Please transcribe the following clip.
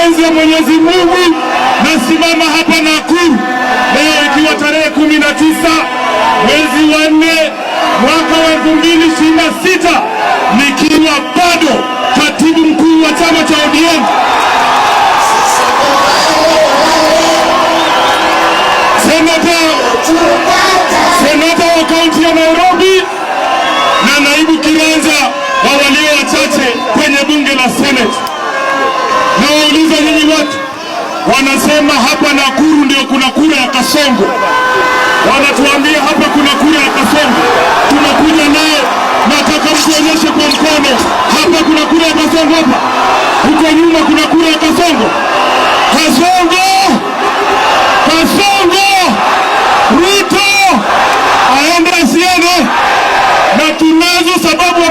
mapenzi ya Mwenyezi Mungu nasimama hapa Nakuru leo ikiwa tarehe 19 mwezi wa 4 mwaka wa 2026 nikiwa bado katibu mkuu wa chama cha ODM. Senata wa kaunti ya Nairobi na naibu kiranja wa walio wachache kwenye bunge la Senate. Na wauliza nyinyi watu, wanasema hapa Nakuru ndio kuna kura ya Kasongo. Wanatuambia hapa kuna kura ya Kasongo. Tunakuja naye, nataka mtuonyeshe kwa mkono. Hapa kuna kura ya Kasongo hapa. Huko nyuma kuna kura ya Kasongo. Kasongo! Kasongo! Ruto! Aende asiende. Na tunazo sababu